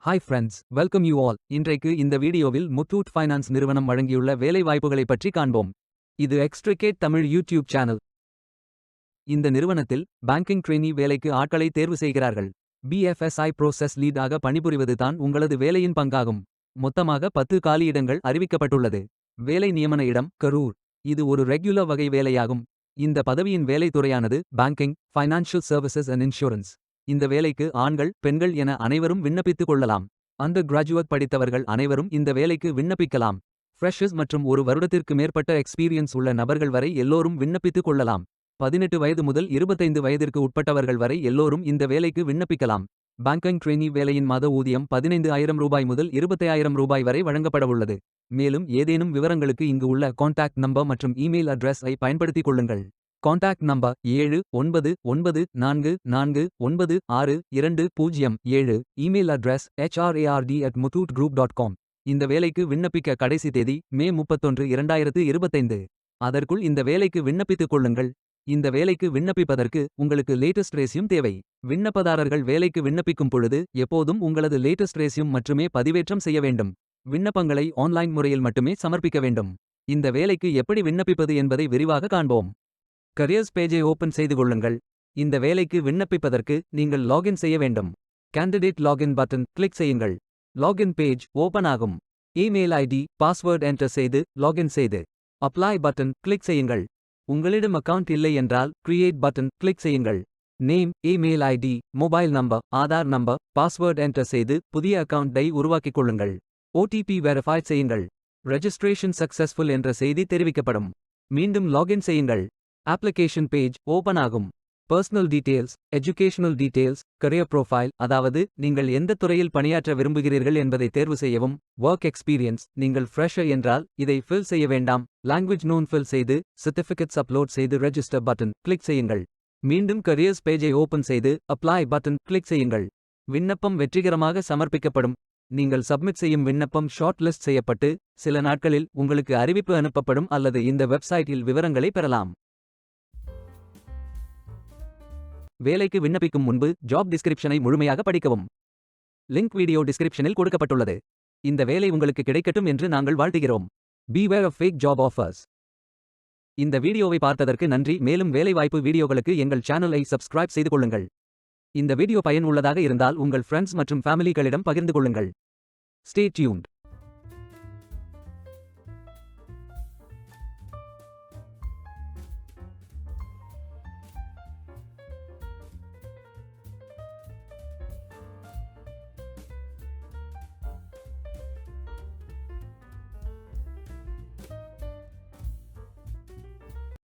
Hi friends, welcome you all. இன்றைக்கு இந்த வீடியோவில் முத்தூட் ஃபைனான்ஸ் நிறுவனம் வழங்கியுள்ள வேலை வாய்ப்புகளைப் பற்றி காண்போம். இது எக்ஸ்ட்ரிகேட் தமிழ் யூடியூப் சேனல். இந்த நிறுவனத்தில் பேங்கிங் ட்ரெய்னி வேலைக்கு ஆட்களை தேர்வு செய்கிறார்கள். BFSI ப்ரோசஸ் லீட் ஆக பணிபுரிவது தான் உங்களது வேலையின் பங்காகும். மொத்தமாக 10 காலியிடங்கள் அறிவிக்கப்பட்டுள்ளது. வேலை நியமன இடம் கரூர். இது ஒரு ரெகுலர் வகை வேலையாகும். இந்த பதவியின் வேலை துறையானது banking, financial services and insurance. இந்த வேலைக்கு ஆண்கள், பெண்கள் என அனைவரும் விண்ணப்பித்துக் கொள்ளலாம். அண்டர் கிராஜுவேட் படித்தவர்கள் அனைவரும் இந்த வேலைக்கு விண்ணப்பிக்கலாம். ஃப்ரெஷர்ஸ் மற்றும் ஒரு வருடத்திற்கு மேற்பட்ட எக்ஸ்பீரியன்ஸ் உள்ள நபர்கள் வரை எல்லோரும் விண்ணப்பித்துக் கொள்ளலாம். 18 வயது முதல் 25 வயதிற்கு உட்பட்டவர்கள் வரை எல்லோரும் இந்த வேலைக்கு விண்ணப்பிக்கலாம். பேங்கிங் ட்ரெய்னி வேலையின் மாத ஊதியம் 15,000 ரூபாய் முதல் 25,000 ரூபாய் வரை வழங்கப்படவுள்ளது. மேலும் ஏதேனும் விவரங்களுக்கு இங்கு உள்ள கான்டாக்ட் நம்பர் மற்றும் இமெயில் அட்ரஸ் ஐ பயன்படுத்திக் கொள்ளுங்கள். Contact number 7994969207. Email address hrard@muthootgroup.com. இந்த வேலைக்கு விண்ணப்பிக்க கடைசி தேதி மே 31, 2025. அதற்குள் இந்த வேலைக்கு விண்ணப்பித்துக் கொள்ளுங்கள். இந்த வேலைக்கு விண்ணப்பிப்பதற்கு உங்களுக்கு லேட்டஸ்ட் ரெஸ்யூம் தேவை. விண்ணப்பதாரர்கள் வேலைக்கு விண்ணப்பிக்கும் பொழுது எப்போதும் உங்களது லேட்டஸ்ட் ரெஸ்யூம் மட்டுமே பதிவேற்றம் செய்ய வேண்டும். விண்ணப்பங்களை ஆன்லைன் முறையில் மட்டுமே சமர்ப்பிக்க வேண்டும். இந்த வேலைக்கு எப்படி விண்ணப்பிப்பது என்பதை விரிவாக காண்போம். கரியர்ஸ் பேஜை ஓபன் செய்து கொள்ளுங்கள். இந்த வேலைக்கு விண்ணப்பிப்பதற்கு நீங்கள் லாகின் செய்ய வேண்டும். கேண்டிடேட் லாகின் பட்டன் கிளிக் செய்யுங்கள். லாகின் பேஜ் ஓபன் ஆகும். இமெயில் ஐடி, பாஸ்வேர்ட் என்டர் செய்து லாகின் செய்து அப்ளை பட்டன் கிளிக் செய்யுங்கள். உங்களிடம் அக்கவுண்ட் இல்லை என்றால் கிரியேட் பட்டன் கிளிக் செய்யுங்கள். Name, email ID, mobile number, Aadhaar number, password enter செய்து புதிய அக்கவுண்டை உருவாக்கிக் கொள்ளுங்கள். OTP வெரிஃபை செய்யுங்கள். ரெஜிஸ்ட்ரேஷன் சக்சஸ்ஃபுல் என்ற செய்தி தெரிவிக்கப்படும். மீண்டும் லாகின் செய்யுங்கள். அப்ளிகேஷன் பேஜ் ஓபன் ஆகும். Personal details, educational details, career profile, அதாவது நீங்கள் எந்த துறையில் பணியாற்ற விரும்புகிறீர்கள் என்பதை தேர்வு செய்யவும். ஒர்க் எக்ஸ்பீரியன்ஸ், நீங்கள் ஃப்ரெஷர் என்றால் இதை ஃபில் செய்ய வேண்டாம். லாங்குவேஜ் நோன் ஃபில் செய்து சர்டிஃபிகேட்ஸ் அப்லோட் செய்து ரெஜிஸ்டர் பட்டன் கிளிக் செய்யுங்கள். மீண்டும் கரியர்ஸ் பேஜை ஓபன் செய்து அப்ளை பட்டன் கிளிக் செய்யுங்கள். விண்ணப்பம் வெற்றிகரமாக சமர்ப்பிக்கப்படும். நீங்கள் சப்மிட் செய்யும் விண்ணப்பம் ஷார்ட் லிஸ்ட் செய்யப்பட்டு சில நாட்களில் உங்களுக்கு அறிவிப்பு அனுப்பப்படும் அல்லது இந்த வெப்சைட்டில் விவரங்களை பெறலாம். வேலைக்கு விண்ணப்பிக்கும் முன்பு ஜாப் டிஸ்கிரிப்ஷனை முழுமையாக படிக்கவும். லிங்க் வீடியோ டிஸ்கிரிப்ஷனில் கொடுக்கப்பட்டுள்ளது. இந்த வேலை உங்களுக்கு கிடைக்கட்டும் என்று நாங்கள் வாழ்த்துகிறோம். Beware of fake job offers. இந்த வீடியோவை பார்த்ததற்கு நன்றி. மேலும் வேலைவாய்ப்பு வீடியோகளுக்கு எங்கள் சேனலை சப்ஸ்கிரைப் செய்து கொள்ளுங்கள். இந்த வீடியோ பயனுள்ளதாக இருந்தால் உங்கள் ஃப்ரெண்ட்ஸ் மற்றும் ஃபேமிலிகளிடம் பகிர்ந்து கொள்ளுங்கள். Stay tuned.